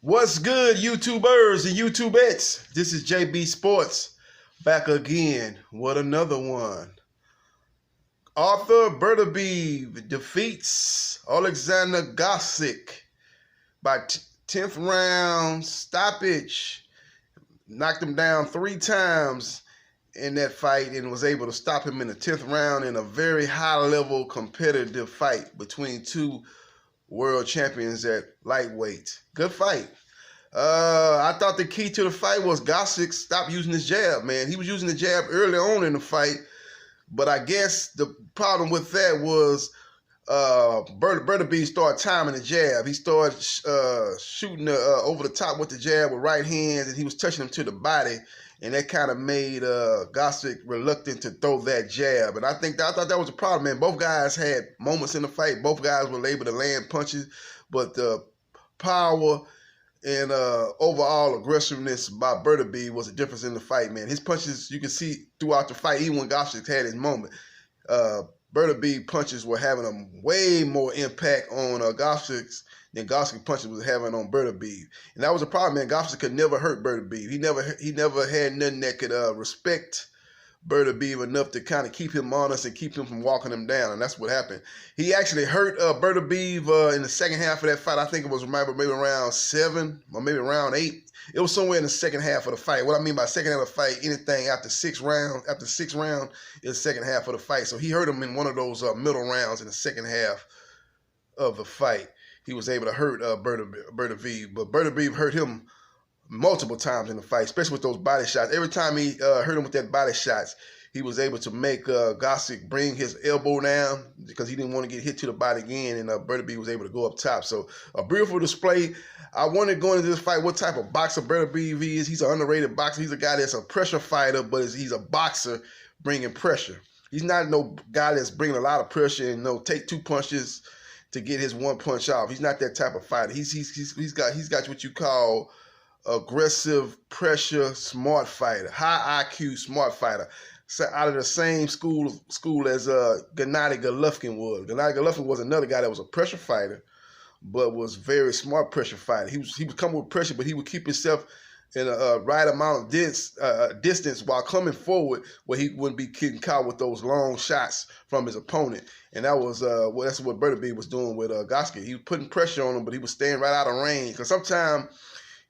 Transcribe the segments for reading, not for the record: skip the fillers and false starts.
What's good, YouTubers and YouTubettes? This is JB Sports back again. What another one. Artur Beterbiev defeats Olexsandr Gvozdyk by 10th round stoppage. Knocked him down 3 times in that fight and was able to stop him in the 10th round in a very high-level competitive fight between two world champions at lightweight. Good fight. I thought the key to the fight was Gvozdyk stopped using his jab, man. He was using the jab early on in the fight, but I guess the problem with that was Beterbiev started timing the jab. He started shooting over the top with the jab with right hands, and he was touching him to the body, and that kind of made Gvozdyk reluctant to throw that jab. And I thought that was a problem, man. Both guys had moments in the fight. Both guys were able to land punches, but the power and overall aggressiveness by Beterbiev was a difference in the fight, man. His punches, you can see throughout the fight, even when Gvozdyk had his moment, Beterbiev punches were having a way more impact on Gvozdyk than Gvozdyk punches was having on Beterbiev. And that was a problem, man. Gvozdyk could never hurt Beterbiev. He never had nothing that could respect Beterbiev enough to kind of keep him honest and keep him from walking him down, and that's what happened. He actually hurt Beterbiev in the second half of that fight. I think it was maybe around 7 or maybe around 8. It was somewhere in the second half of the fight. What I mean by second half of the fight, anything after 6 round is the second half of the fight. So he hurt him in one of those middle rounds in the second half of the fight. He was able to hurt Beterbiev, but Beterbiev hurt him multiple times in the fight, especially with those body shots. Every time he hurt him with that body shots, he was able to make Gvozdyk bring his elbow down because he didn't want to get hit to the body again, and Beterbiev was able to go up top. So a beautiful display. I wanted going into this fight what type of boxer Beterbiev is. He's an underrated boxer. He's a guy that's a pressure fighter, but he's a boxer bringing pressure. He's not no guy that's bringing a lot of pressure and take 2 punches to get his 1 punch off. He's not that type of fighter. He's got what you call aggressive, pressure, smart fighter, high IQ, smart fighter. So out of the same school as Gennady Golovkin was. Gennady Golovkin was another guy that was a pressure fighter, but was very smart pressure fighter. He would come with pressure, but he would keep himself in a right amount of distance while coming forward, where he wouldn't be getting caught with those long shots from his opponent. And that was that's what Beterbiev was doing with Gvozdyk. He was putting pressure on him, but he was staying right out of range. Because sometimes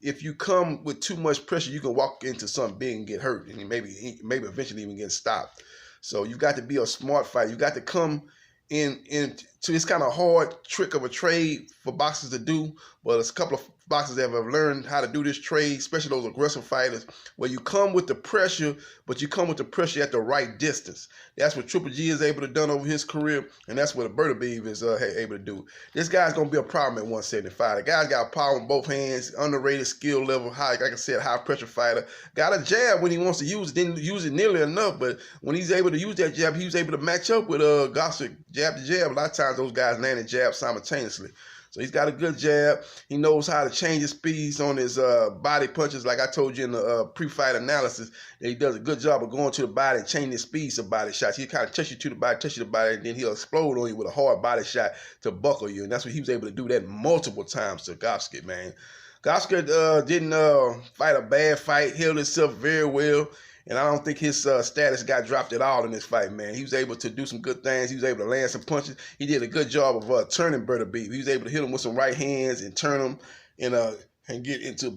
if you come with too much pressure, you can walk into something big and get hurt, and maybe eventually even get stopped. So you've got to be a smart fighter. You got to come into this kind of hard trick of a trade for boxers to do, but there's a couple of boxers that have learned how to do this trade, especially those aggressive fighters, where you come with the pressure, but you come with the pressure at the right distance. That's what Triple G is able to do over his career, and that's what Beterbiev is able to do. This guy's going to be a problem at 175. The guy's got power in both hands, underrated skill level, high, like I said, high pressure fighter. Got a jab when he wants to use it, didn't use it nearly enough, but when he's able to use that jab, he was able to match up with Gvozdyk jab to jab. A lot of times those guys landed jabs simultaneously. So he's got a good jab. He knows how to change his speeds on his body punches. Like I told you in the pre-fight analysis, that he does a good job of going to the body and changing his speeds of body shots. He kind of touch you to the body, and then he'll explode on you with a hard body shot to buckle you. And that's what he was able to do that multiple times to Gvozdyk, man. Gvozdyk didn't fight a bad fight, held himself very well. And I don't think his status got dropped at all in this fight, man. He was able to do some good things. He was able to land some punches. He did a good job of turning Beterbiev. He was able to hit him with some right hands and turn him and get into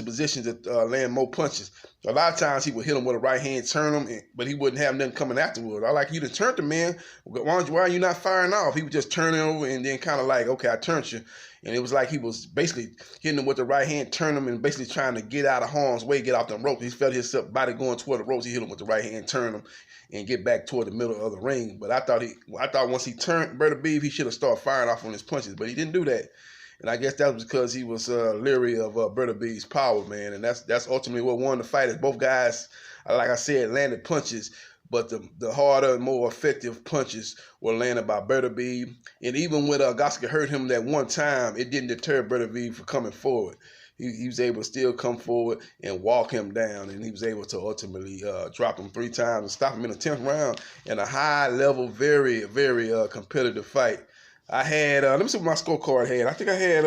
positions to land more punches. A lot of times he would hit him with a right hand, turn him, but he wouldn't have nothing coming afterward. I like you to turn the man. Why are you not firing off? He would just turn it over and then kind of like, okay, I turned you. And it was like he was basically hitting him with the right hand, turn him, and basically trying to get out of harm's way, get off the ropes. He felt his body going toward the ropes. He hit him with the right hand, turn him, and get back toward the middle of the ring. But I thought once he turned Beterbiev, he should have started firing off on his punches, but he didn't do that. And I guess that was because he was leery of Beterbiev's power, man. And that's ultimately what won the fight. Is both guys, like I said, landed punches, but the harder and more effective punches were landed by Beterbiev. And even when Gvozdyk hurt him that one time, it didn't deter Beterbiev from coming forward. He was able to still come forward and walk him down, and he was able to ultimately drop him 3 times and stop him in the 10th round in a high-level, very, very competitive fight. I had, let me see what my scorecard had. I think I had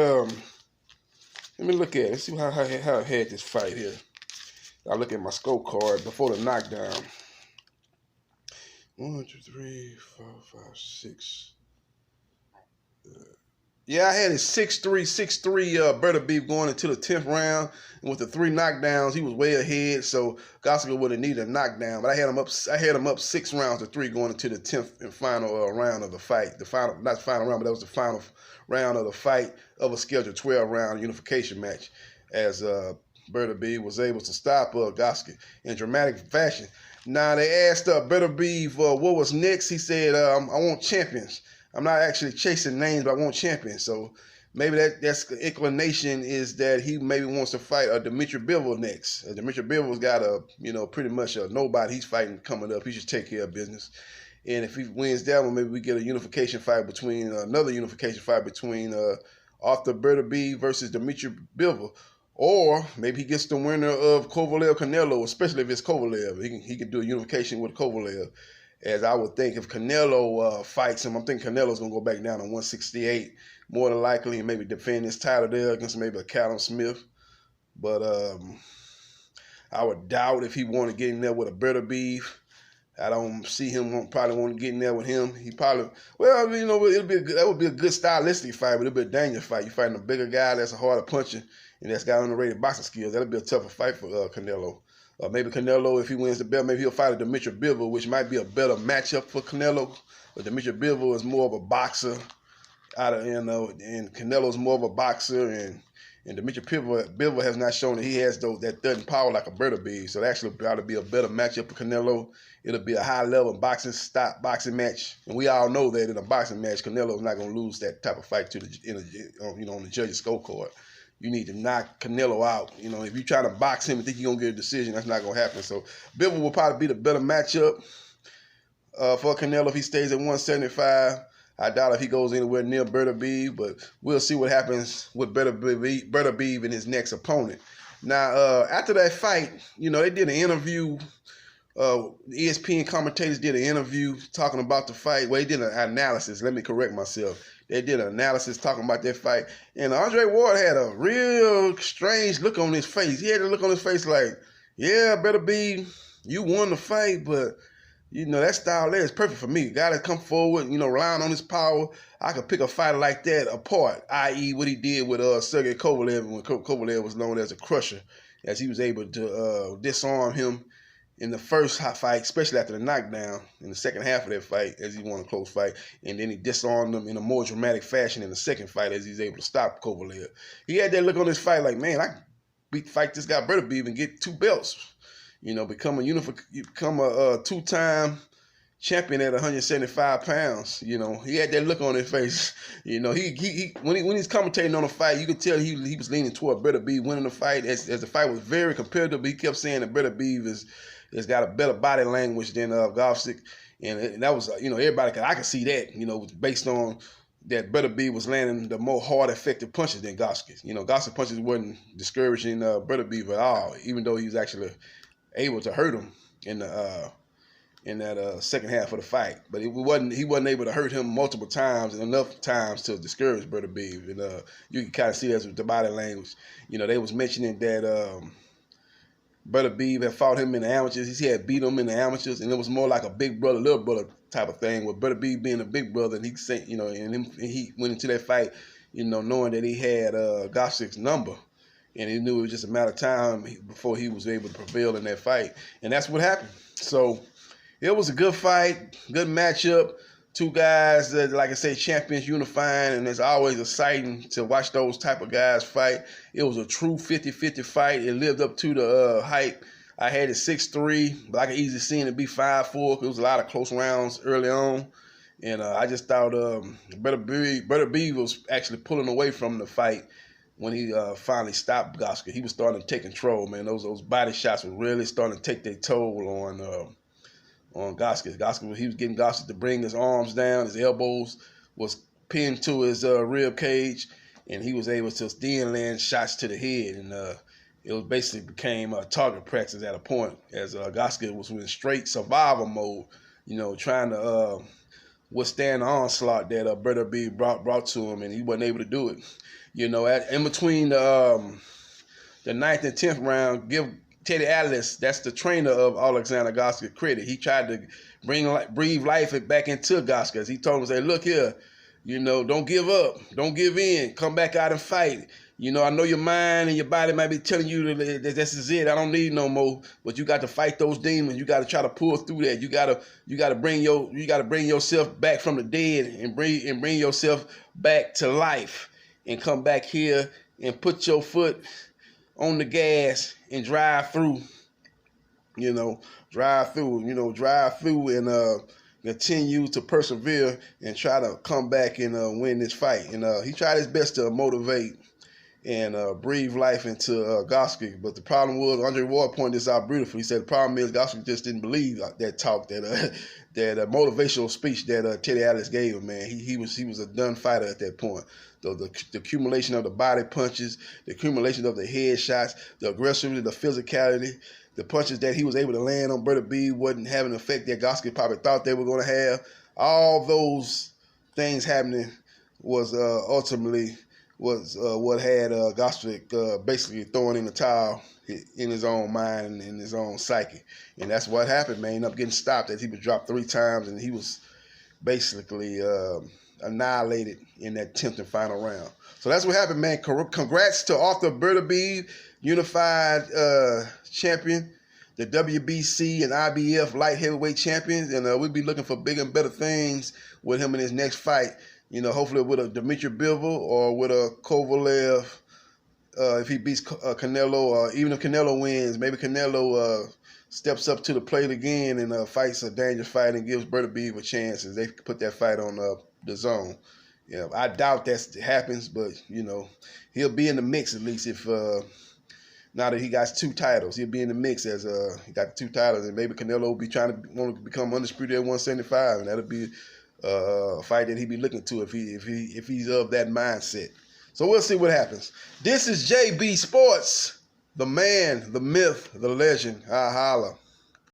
Let me look at it. Let's see how I had this fight here. I look at my scorecard before the knockdown. 1, 2, 3, 4, 5, 6. Yeah, I had it 6-3, 6-3 Beterbiev going into the 10th round. And with the 3 knockdowns, he was way ahead. So Gvozdyk would have needed a knockdown. But I had him up 6 rounds to 3 going into the 10th and final round of the fight. Not the final round, but that was the final round of the fight of a scheduled 12-round unification match. As Beterbiev was able to stop Gvozdyk in dramatic fashion. Now, they asked Beterbiev what was next. He said, I want champions. I'm not actually chasing names, but I want champions. So maybe that's the inclination is that he maybe wants to fight Dmitry Bivol next. Dmitry Bivol's got pretty much a nobody he's fighting coming up. He should take care of business. And if he wins that one, maybe we get another unification fight between Artur Beterbiev versus Dmitry Bivol. Or maybe he gets the winner of Kovalev-Canelo, especially if it's Kovalev. He can do a unification with Kovalev. As I would think, if Canelo fights him, I'm thinking Canelo's going to go back down to 168, more than likely, and maybe defend his title there against maybe a Callum Smith. But I would doubt if he want to get in there with a Beterbiev. I don't see him probably want to get in there with him. He probably, well, that would be a good stylistic fight, but it'll be a dangerous fight. You're fighting a bigger guy that's a harder puncher and that's got underrated boxing skills. That'll be a tougher fight for Canelo. Maybe Canelo, if he wins the belt, maybe he'll fight a Dmitry Bivol, which might be a better matchup for Canelo. But Dmitry Bivol is more of a boxer, and Canelo's more of a boxer, and Dmitry Bivol has not shown that he has that thudding power like a Beterbiev. So it actually ought to be a better matchup for Canelo. It'll be a high-level boxing match, and we all know that in a boxing match, Canelo's not going to lose that type of fight on the judges' scorecard. You need to knock Canelo out. If you're trying to box him and think you're going to get a decision, that's not going to happen. So Bivol will probably be the better matchup for Canelo if he stays at 175. I doubt if he goes anywhere near Beterbiev, but we'll see what happens with Beterbiev and his next opponent. Now, after that fight, they did an interview. The ESPN commentators did an interview talking about the fight. Well, they did an analysis. Let me correct myself. They did an analysis talking about that fight. And Andre Ward had a real strange look on his face. He had a look on his face like, yeah, Beterbiev, you won the fight, but, that style there is perfect for me. Got to come forward, relying on his power. I could pick a fighter like that apart, i.e. what he did with Sergey Kovalev when Kovalev was known as a crusher, as he was able to disarm him in the first fight, especially after the knockdown, in the second half of that fight, as he won a close fight, and then he disarmed him in a more dramatic fashion in the second fight as he's able to stop Kovalev. He had that look on his fight like, man, I can fight this guy Beterbiev and get 2 belts. Become a 2-time champion at 175 pounds. He had that look on his face. When he's commentating on a fight, you could tell he was leaning toward Beterbiev winning the fight. As the fight was very competitive, but he kept saying that Beterbiev has got a better body language than Gvozdyk. And that was, everybody, I could see that, based on that Beterbiev was landing the more hard, effective punches than Gvozdyk. Gvozdyk punches wasn't discouraging Beterbiev at all, even though he was actually able to hurt him in that second half of the fight. But he wasn't able to hurt him multiple times and enough times to discourage Beterbiev. And you can kind of see that with the body language. They was mentioning that Beterbiev had fought him in the amateurs. He had beat him in the amateurs, and it was more like a big brother, little brother type of thing, with Beterbiev being a big brother. And he said, and he went into that fight, knowing that he had Gvzdyk's number. And he knew it was just a matter of time before he was able to prevail in that fight. And that's what happened. So it was a good fight, good matchup. 2 guys that, like I say, champions unifying, and it's always exciting to watch those type of guys fight. It was a true 50-50 fight. It lived up to the hype. I had it 6-3, but I could easily see it be 5-4. It was a lot of close rounds early on. And I just thought Beterbiev was actually pulling away from the fight when he finally stopped Gvozdyk. He was starting to take control, man. Those body shots were really starting to take their toll on Gvozdyk. He was getting Gvozdyk to bring his arms down. His elbows was pinned to his rib cage, and he was able to then land shots to the head. And it basically became target practice at a point, as Gvozdyk was in straight survival mode, trying to withstand the onslaught that Beterbiev brought to him, and he wasn't able to do it. You know, in between the 9th and 10th round, give Teddy Atlas, that's the trainer of Olexsandr Gvozdyk, credit. He tried to breathe life back into Gvozdyk. He told him, say, look here, you know, don't give up, don't give in, come back out and fight. You know, I know your mind and your body might be telling you that this is it. I don't need no more. But you got to fight those demons. You got to try to pull through that. You got to bring yourself back from the dead and bring yourself back to life and come back here and put your foot on the gas and drive through. You know, drive through and continue to persevere and try to come back and win this fight. And he tried his best to motivate and breathe life into Gvozdyk. But the problem was, Andre Ward pointed this out beautifully. He said the problem is Gvozdyk just didn't believe that talk, that motivational speech that Teddy Atlas gave him, man. He was a done fighter at that point. The accumulation of the body punches, the accumulation of the head shots, the aggressivity, the physicality, the punches that he was able to land on Beterbiev wasn't having an effect that Gvozdyk probably thought they were going to have. All those things happening was ultimately what had Gvozdyk basically throwing in the towel in his own mind and in his own psyche. And that's what happened, man. He ended up getting stopped as he was dropped 3 times, and he was basically annihilated in that 10th and final round. So that's what happened, man. Congrats to Artur Beterbiev, unified champion, the WBC and IBF light heavyweight champions, and we'll be looking for bigger and better things with him in his next fight. You know, hopefully with a Dmitry Bivol or with a Kovalev, if he beats Canelo, or even if Canelo wins, maybe Canelo steps up to the plate again and fights a dangerous fight and gives Beterbiev a chance, as they put that fight on the zone. Yeah, I doubt that happens, but you know, he'll be in the mix at least if now that he got 2 titles, he'll be in the mix as he got 2 titles, and maybe Canelo will be want to become undisputed at 175, and that'll be a fight that he'd be looking to if he's of that mindset. So we'll see what happens. This is JB Sports, the man, the myth, the legend. I holla.